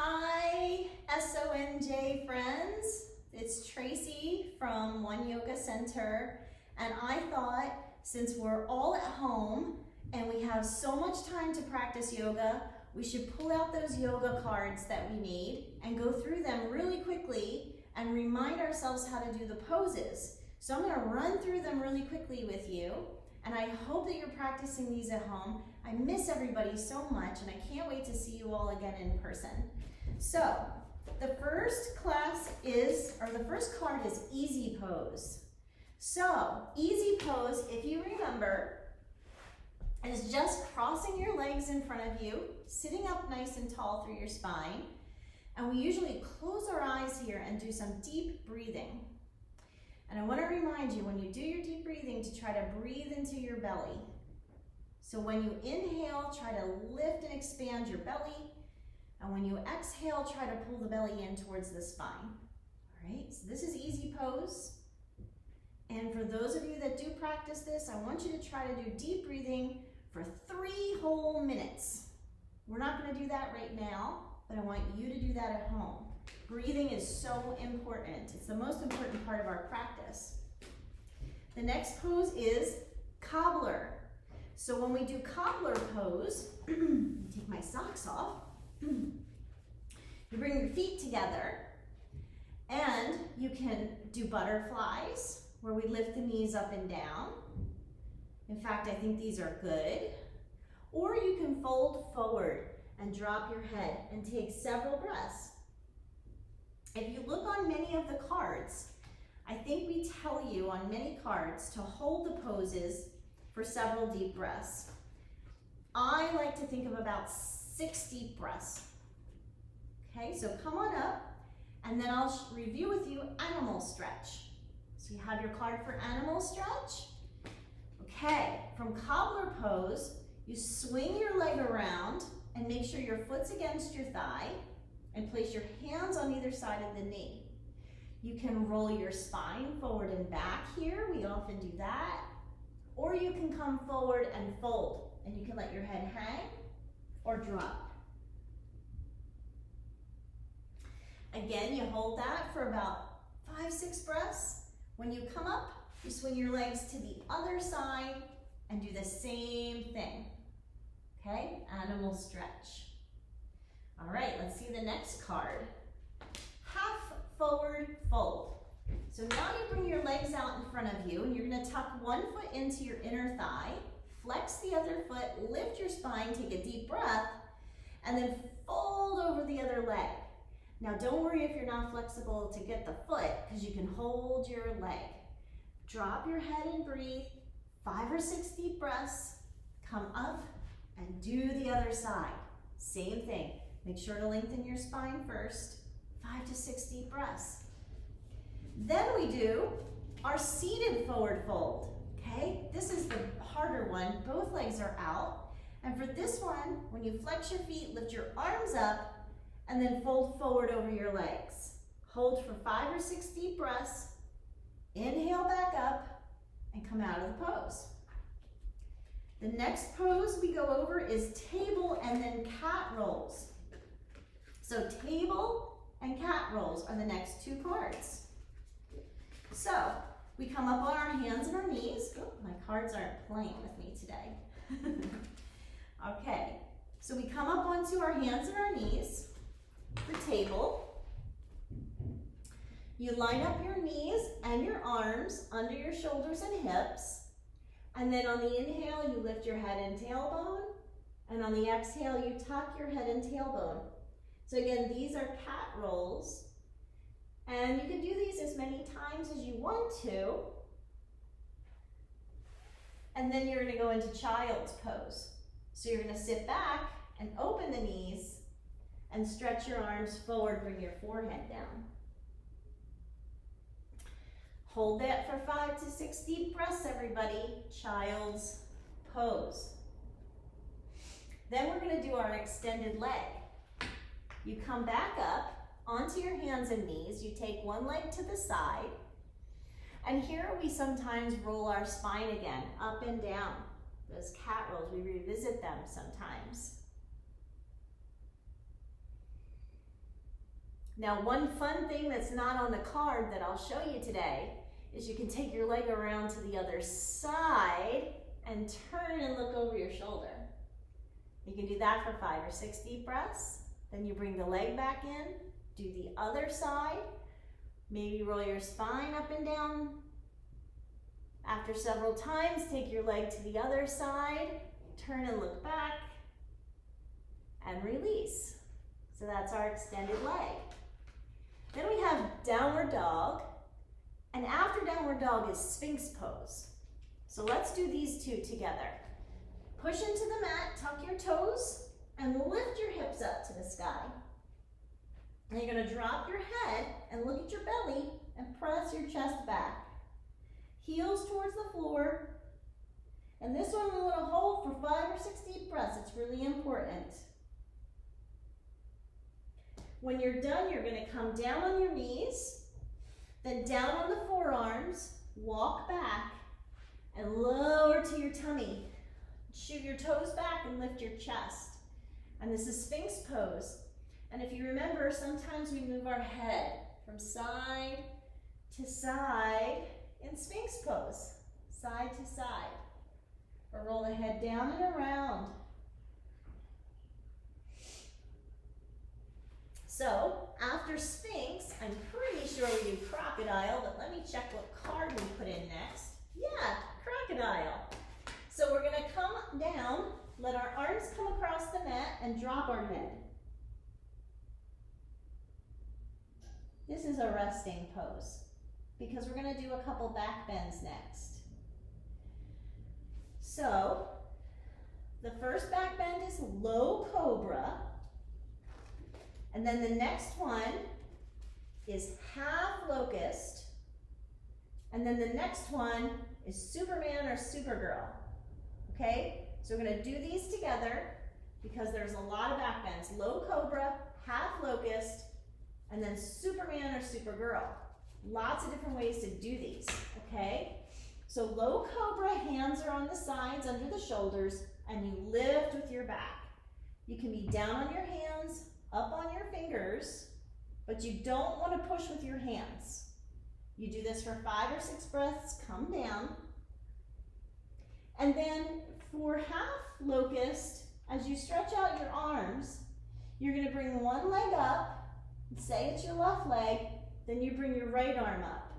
Hi, SONJ friends. It's Tracy from One Yoga Center, and I thought since we're all at home and we have so much time to practice yoga, we should pull out those yoga cards that we made and go through them really quickly and remind ourselves how to do the poses. So I'm going to run through them really quickly with you, and I hope that you're practicing these at home. I miss everybody so much, and I can't wait to see you all again in person. So the first class is, or the first card is Easy Pose. So Easy Pose, if you remember, is just crossing your legs in front of you, sitting up nice and tall through your spine, and we usually close our eyes here and do some deep breathing. And I want to remind you, when you do your deep breathing, to try to breathe into your belly. So when you inhale, try to lift and expand your belly. And when you exhale, try to pull the belly in towards the spine. All right, so this is Easy Pose. And for those of you that do practice this, I want you to try to do deep breathing for 3 whole minutes. We're not going to do that right now, but I want you to do that at home. Breathing is so important. It's the most important part of our practice. The next pose is Cobbler. So when we do Cobbler Pose, take my socks off, you bring your feet together, and you can do butterflies, where we lift the knees up and down. In fact, I think these are good. Or you can fold forward and drop your head and take several breaths. If you look on many of the cards, I think we tell you on many cards to hold the poses for several deep breaths. I like to think of about 6 deep breaths. Okay, so come on up, and then I'll review with you animal stretch. So you have your card for animal stretch. Okay, from Cobbler Pose, you swing your leg around and make sure your foot's against your thigh and place your hands on either side of the knee. You can roll your spine forward and back here. We often do that. Or you can come forward and fold, and you can let your head hang or drop. Again, you hold that for about 5-6 breaths. When you come up, you swing your legs to the other side and do the same thing. Okay, animal stretch. All right, let's see the next card. Half forward fold. So now you bring your legs out in front of you, and you're going to tuck one foot into your inner thigh, flex the other foot, lift your spine, take a deep breath, and then fold over the other leg. Now don't worry if you're not flexible to get the foot, because you can hold your leg. Drop your head and breathe. 5 or 6 deep breaths. Come up and do the other side. Same thing. Make sure to lengthen your spine first. 5 to 6 deep breaths. Then we do our seated forward fold. Okay, this is the harder one. Both legs are out. And for this one, when you flex your feet, lift your arms up, and then fold forward over your legs. Hold for 5 or 6 deep breaths. Inhale back up and come out of the pose. The next pose we go over is table and then cat rolls. So table and cat rolls are the next 2 cards. So we come up on our hands and our knees. Oh, my cards aren't playing with me today. Okay, so we come up onto our hands and our knees for table. You line up your knees and your arms under your shoulders and hips. And then on the inhale, you lift your head and tailbone. And on the exhale, you tuck your head and tailbone. So again, these are cat rolls. And you can do these as many times as you want to. And then you're going to go into child's pose. So you're going to sit back and open the knees and stretch your arms forward, bring your forehead down. Hold that for 5 to 6 deep breaths, everybody. Child's pose. Then we're going to do our extended leg. You come back up onto your hands and knees. You take one leg to the side. And here we sometimes roll our spine again, up and down. Those cat rolls, we revisit them sometimes. Now, one fun thing that's not on the card that I'll show you today is you can take your leg around to the other side and turn and look over your shoulder. You can do that for 5 or 6 deep breaths. Then you bring the leg back in, do the other side. Maybe roll your spine up and down. After several times, take your leg to the other side, turn and look back, and release. So that's our extended leg. Then we have downward dog, and after downward dog is Sphinx pose. So let's do these two together. Push into the mat, tuck your toes, and lift your hips up to the sky. And you're gonna drop your head and look at your belly and press your chest back. Heels towards the floor. And this one we wanna hold for 5 or 6 deep breaths. It's really important. When you're done, you're gonna come down on your knees, then down on the forearms, walk back, and lower to your tummy. Shoot your toes back and lift your chest. And this is Sphinx pose. And if you remember, sometimes we move our head from side to side in Sphinx pose, side to side. Or roll the head down and around. So, after Sphinx, I'm pretty sure we do Crocodile, but let me check what card we put in next. Yeah, Crocodile. So we're gonna come down, let our arms come across the mat, and drop our head. This is a resting pose, because we're gonna do a couple back bends next. So, the first back bend is low cobra, and then the next one is half locust, and then the next one is Superman or Supergirl. Okay, so we're gonna do these together because there's a lot of back bends. Low cobra, half locust, and then Superman or Supergirl. Lots of different ways to do these, okay? So low cobra, hands are on the sides under the shoulders, and you lift with your back. You can be down on your hands, up on your fingers, but you don't want to push with your hands. You do this for 5 or 6 breaths, come down. And then for half locust, as you stretch out your arms, you're gonna bring one leg up, say it's your left leg, then you bring your right arm up.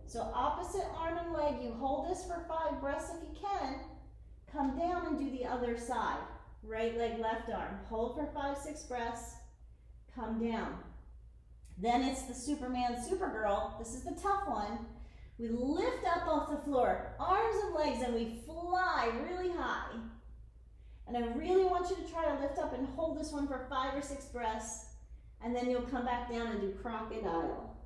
So opposite arm and leg, you hold this for 5 breaths if you can, come down and do the other side. Right leg, left arm, hold for 5, 6 breaths, come down. Then it's the Superman, Supergirl. This is the tough one. We lift up off the floor, arms and legs, and we fly really high. And I really want you to try to lift up and hold this one for 5 or 6 breaths, and then you'll come back down and do Crocodile.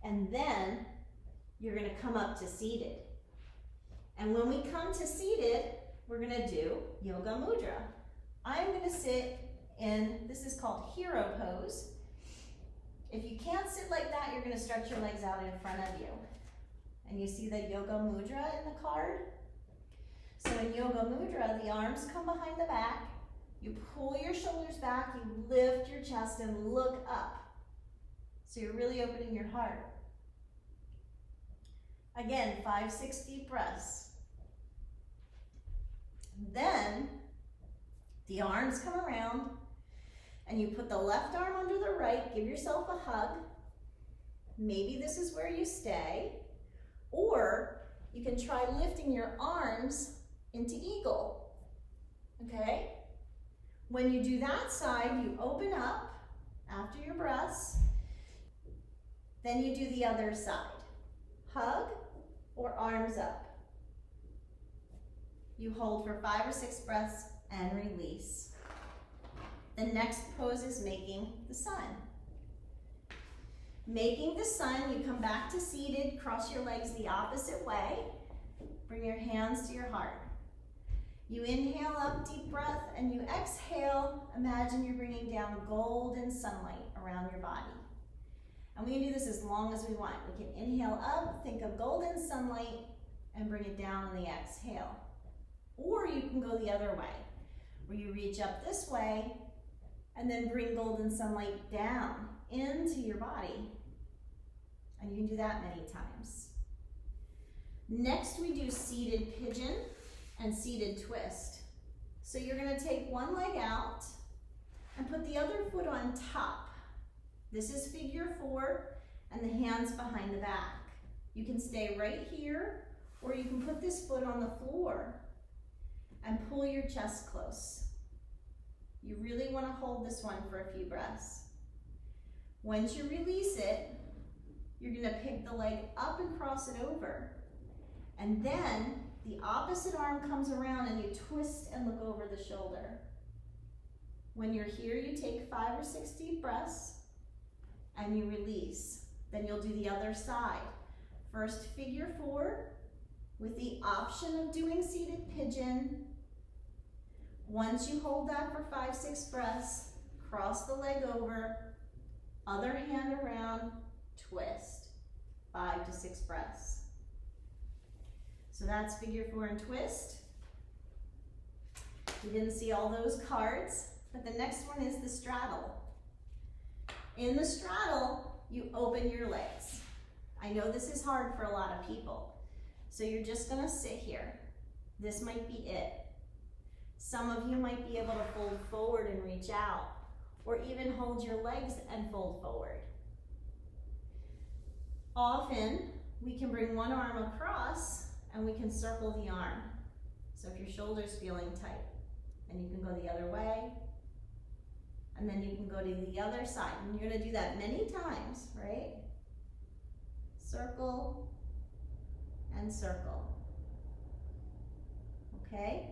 And then you're gonna come up to seated. And when we come to seated, we're gonna do Yoga Mudra. I'm gonna sit in, this is called Hero Pose. If you can't sit like that, you're gonna stretch your legs out in front of you. And you see the Yoga Mudra in the card? So in Yoga Mudra, the arms come behind the back, you pull your shoulders back, you lift your chest and look up. So you're really opening your heart. Again, 5, 6 deep breaths. Then the arms come around and you put the left arm under the right, give yourself a hug. Maybe this is where you stay, or you can try lifting your arms into eagle, okay? When you do that side, you open up after your breaths, then you do the other side. Hug or arms up. You hold for 5 or 6 breaths and release. The next pose is making the sun. Making the sun, you come back to seated, cross your legs the opposite way, bring your hands to your heart. You inhale up, deep breath, and you exhale, imagine you're bringing down golden sunlight around your body. And we can do this as long as we want. We can inhale up, think of golden sunlight, and bring it down on the exhale. Or you can go the other way. where you reach up this way and then bring golden sunlight down into your body. And you can do that many times. Next, we do seated pigeon and seated twist. So you're gonna take one leg out and put the other foot on top. This is figure 4 and the hands behind the back. You can stay right here, or you can put this foot on the floor and pull your chest close. You really want to hold this one for a few breaths. Once you release it, you're going to pick the leg up and cross it over. And then the opposite arm comes around and you twist and look over the shoulder. When you're here, you take 5 or 6 deep breaths and you release. Then you'll do the other side. First, figure 4 with the option of doing seated pigeon. Once you hold that for 5, 6 breaths, cross the leg over, other hand around, twist. 5 to 6 breaths. So that's figure 4 and twist. You didn't see all those cards, but the next one is the straddle. In the straddle, you open your legs. I know this is hard for a lot of people. So you're just gonna sit here. This might be it. Some of you might be able to fold forward and reach out, or even hold your legs and fold forward. Often, we can bring one arm across and we can circle the arm. So if your shoulder's feeling tight, and you can go the other way, and then you can go to the other side. And you're gonna do that many times, right? Circle and circle. Okay?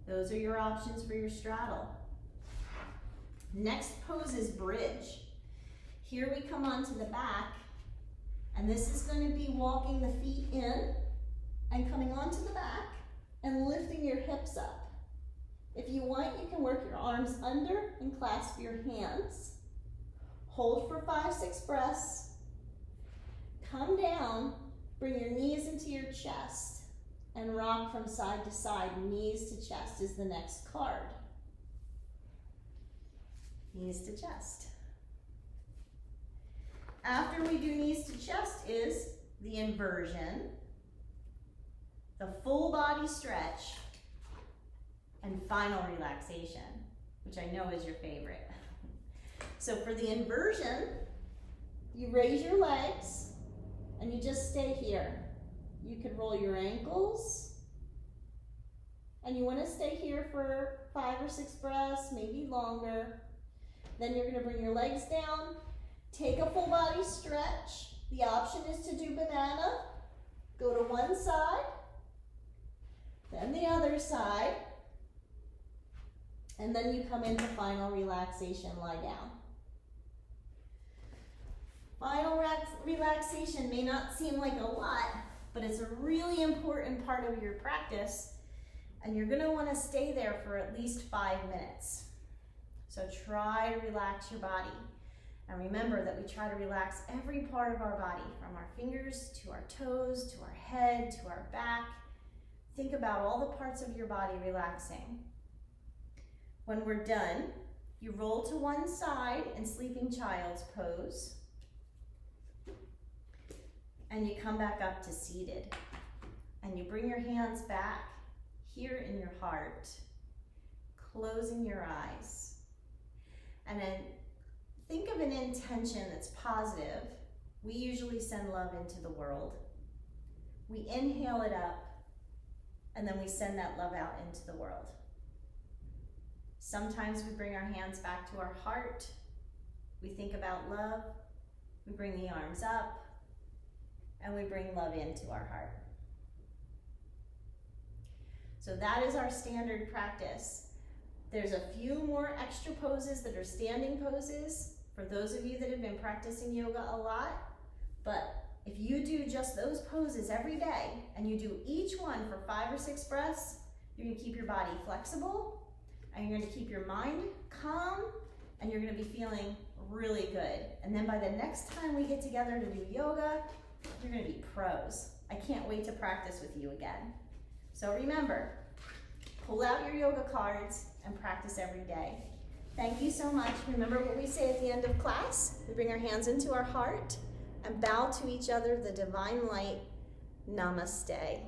Those are your options for your straddle. Next pose is bridge. Here we come onto the back, and this is going to be walking the feet in and coming onto the back and lifting your hips up. If you want, you can work your arms under and clasp your hands. Hold for 5, 6 breaths. Come down, bring your knees into your chest, and rock from side to side. Knees to chest is the next card. Knees to chest. After we do knees to chest is the inversion, the full body stretch, and final relaxation, which I know is your favorite. So for the inversion, you raise your legs and you just stay here. You can roll your ankles, and you want to stay here for 5 or 6 breaths, maybe longer. Then you're going to bring your legs down, take a full body stretch. The option is to do banana. Go to one side, then the other side, and then you come into final relaxation, lie down. Final relaxation may not seem like a lot, but it's a really important part of your practice, and you're gonna wanna stay there for at least 5 minutes. So try to relax your body. And remember that we try to relax every part of our body, from our fingers to our toes, to our head, to our back. Think about all the parts of your body relaxing. When we're done, you roll to one side in sleeping child's pose, and you come back up to seated. And you bring your hands back here in your heart, closing your eyes. And then think of an intention that's positive. We usually send love into the world. We inhale it up, and then we send that love out into the world. Sometimes we bring our hands back to our heart. We think about love. We bring the arms up, and we bring love into our heart. So that is our standard practice. There's a few more extra poses that are standing poses for those of you that have been practicing yoga a lot. But if you do just those poses every day and you do each one for 5 or 6 breaths, you're gonna keep your body flexible, and you're gonna keep your mind calm, and you're gonna be feeling really good. And then by the next time we get together to do yoga, you're gonna be pros. I can't wait to practice with you again. So remember, pull out your yoga cards and practice every day. Thank you so much. Remember what we say at the end of class? We bring our hands into our heart and bow to each other, the divine light. Namaste.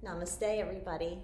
Namaste, everybody.